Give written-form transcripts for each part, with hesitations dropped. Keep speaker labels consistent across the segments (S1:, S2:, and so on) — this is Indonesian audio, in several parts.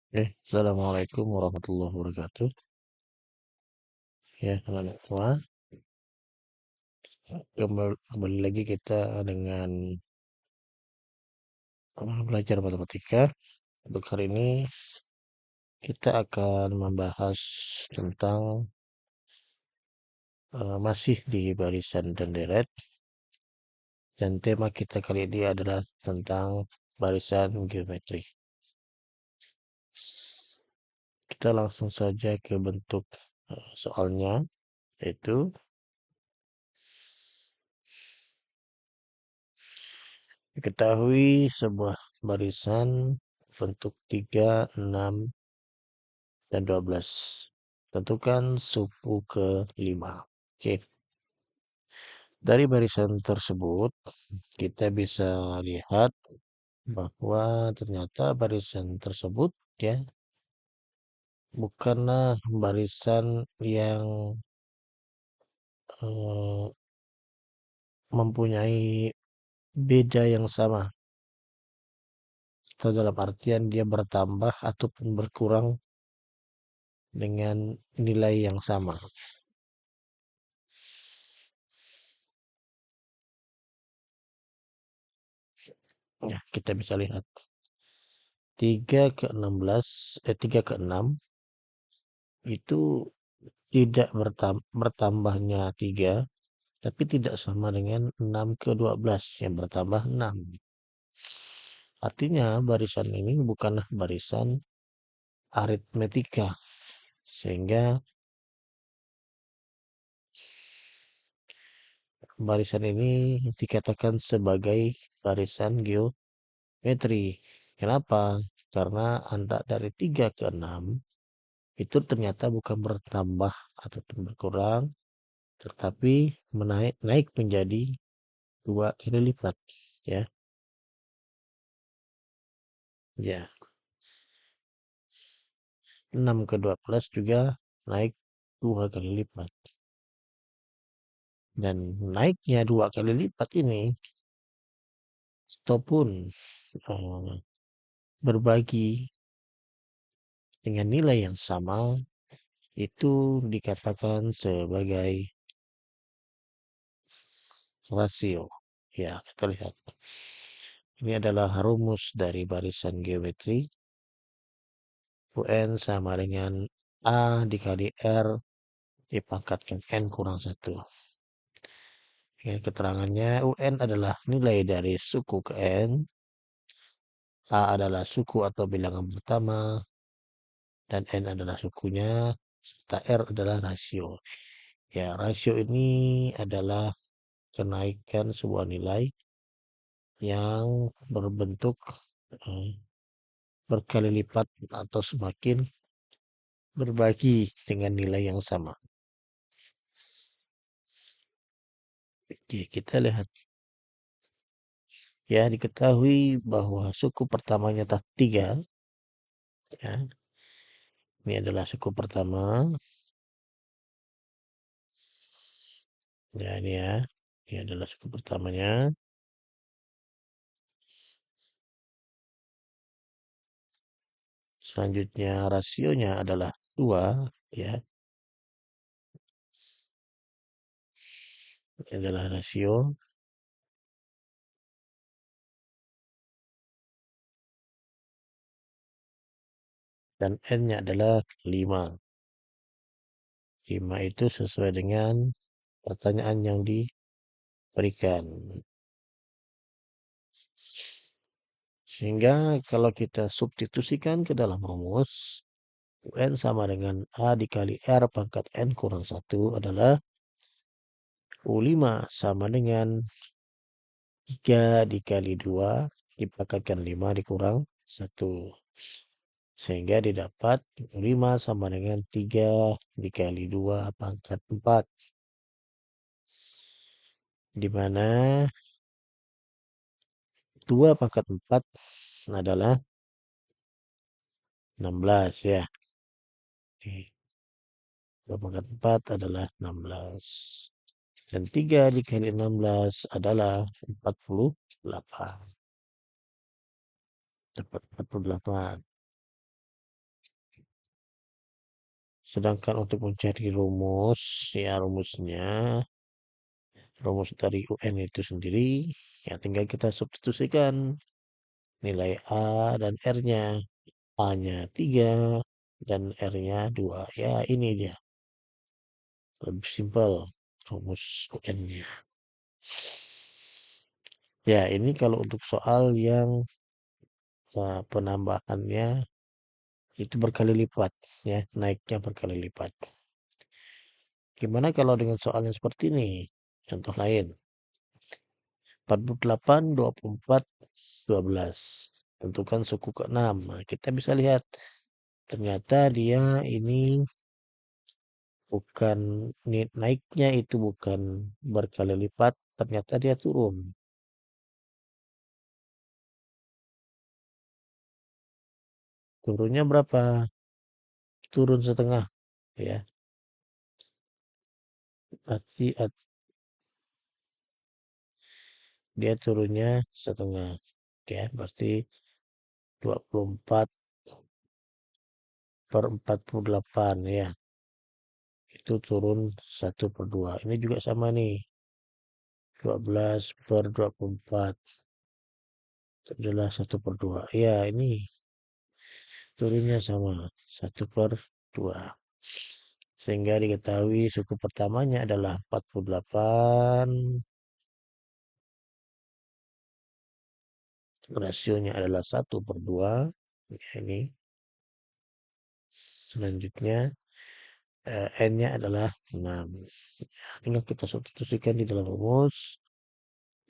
S1: Assalamualaikum warahmatullahi wabarakatuh. Ya, teman semua, kembali lagi kita dengan belajar matematika. Untuk hari ini kita akan membahas tentang masih di barisan dan deret. Dan tema kita kali ini adalah tentang barisan geometri. Kita langsung saja ke bentuk soalnya, yaitu diketahui sebuah barisan bentuk 3, 6, dan 12. Tentukan suku ke-5. Oke. Dari barisan tersebut, kita bisa lihat bahwa ternyata barisan tersebut ya bukanlah barisan yang mempunyai beda yang sama. Atau dalam artian dia bertambah ataupun berkurang dengan nilai yang sama. Ya, kita bisa lihat 3 ke 16, 3 ke 6 itu tidak bertambahnya 3, tapi tidak sama dengan 6 ke 12 yang bertambah 6. Artinya barisan ini bukanlah barisan aritmetika, sehingga barisan ini dikatakan sebagai barisan geometri. Kenapa? Karena anda dari 3 ke 6 itu ternyata bukan bertambah ataupun berkurang, tetapi naik menjadi 2 kali lipat, ya. Ya, 6 ke 12 juga naik 2 kali lipat. Dan naiknya 2 kali lipat ini, ataupun berbagi dengan nilai yang sama, itu dikatakan sebagai rasio. Ya, kita lihat. Ini adalah rumus dari barisan geometri. UN sama dengan A dikali R dipangkatkan N kurang 1. Dengan keterangannya, UN adalah nilai dari suku ke N, A adalah suku atau bilangan pertama, dan N adalah sukunya, serta R adalah rasio. Ya, rasio ini adalah kenaikan sebuah nilai yang berbentuk berkali lipat atau semakin berbagi dengan nilai yang sama. Oke, kita lihat. Ya, diketahui bahwa suku pertamanya 3. Ya, ini adalah suku pertama. Ya, ini ya. Ini adalah suku pertamanya. Selanjutnya rasionya adalah 2, ya. Ini adalah rasio. Dan N-nya adalah 5. 5 itu sesuai dengan pertanyaan yang diberikan. Sehingga kalau kita substitusikan ke dalam rumus, UN sama dengan A dikali R pangkat N kurang 1 adalah U5 sama dengan 3 dikali 2 dipangkatkan 5 dikurang 1. Sehingga didapat 5 sama dengan 3 dikali 2 pangkat 4. Di mana 2 pangkat 4 adalah 16, ya. 2 pangkat 4 adalah 16. Dan 3 dikali 16 adalah 48. Dapat 48. Sedangkan untuk mencari rumus, ya rumus dari UN itu sendiri, ya tinggal kita substitusikan nilai A dan R-nya. A-nya 3 dan R-nya 2. Ya ini dia, lebih simpel rumus UN-nya. Ya ini kalau untuk soal yang penambahannya itu berkali lipat, ya naiknya berkali lipat. Gimana kalau dengan soal yang seperti ini? Contoh lain, 48, 24, 12. Tentukan suku ke-6. Nah, kita bisa lihat ternyata dia ini bukan naiknya itu bukan berkali lipat, ternyata dia turun. Turunnya berapa? Turun setengah, ya. Berarti dia turunnya setengah. Ya, berarti 24 per 48 ya. Itu turun 1/2. Ini juga sama nih. 12 per 24. Itu adalah 1/2. Ya, ini turunnya sama 1/2. Sehingga diketahui suku pertamanya adalah 48. Rasionya adalah 1/2. Ya, ini. Selanjutnya N-nya adalah 6. Tinggal kita substitusikan di dalam rumus.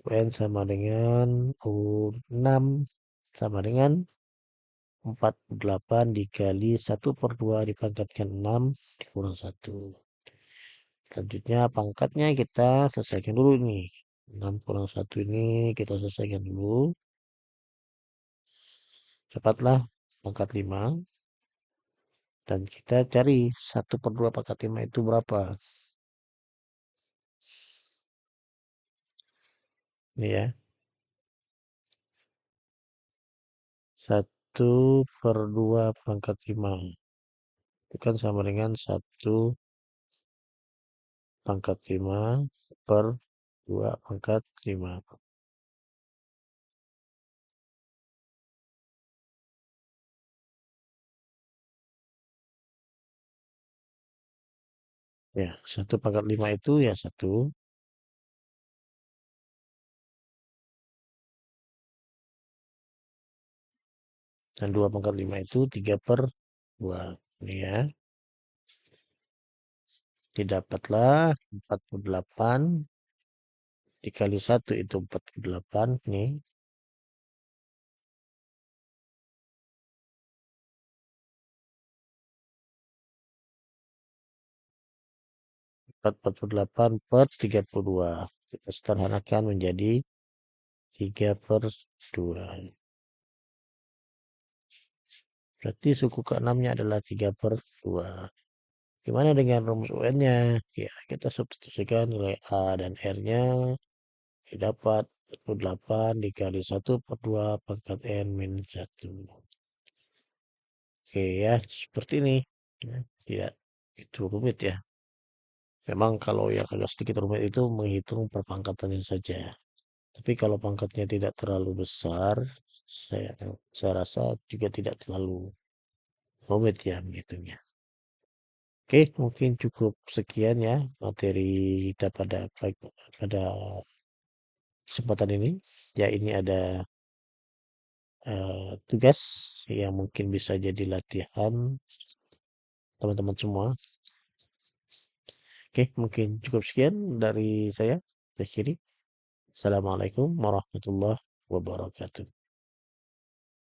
S1: UN sama dengan U6 sama dengan 48 dikali 1/2 dipangkatkan 6 dikurang 1. Selanjutnya pangkatnya kita selesaikan dulu nih. 6 kurang 1 ini kita selesaikan dulu. Dapatlah pangkat 5. Dan kita cari 1/2 pangkat 5 itu berapa. Ini ya. 1/2 pangkat 5. Itu kan sama dengan 1/5 per 2/5. Ya, 1/5 itu ya 1. Dan 2/5 itu 3/2. Ini ya. Didapatlah 48 dikali 1 itu 48 nih. 48 per 32. Kita sederhanakan menjadi 3/2. Berarti suku ke-6-nya adalah 3/2. Gimana dengan rumus UN-nya? Ya, kita substitusikan nilai A dan R-nya. Didapat 48 dikali 1/2 pangkat N minus 1. Oke ya, seperti ini. Ya, tidak itu rumit ya. Memang kalau yang agak sedikit rumit itu menghitung perpangkatannya saja. Tapi kalau pangkatnya tidak terlalu besar, saya rasa juga tidak terlalu rumit ya menghitungnya. Oke, mungkin cukup sekian ya materi kita pada kesempatan ini. Ya, ini ada tugas yang mungkin bisa jadi latihan teman-teman semua. Oke, mungkin cukup sekian dari saya. Akhiri. Assalamualaikum warahmatullahi wabarakatuh.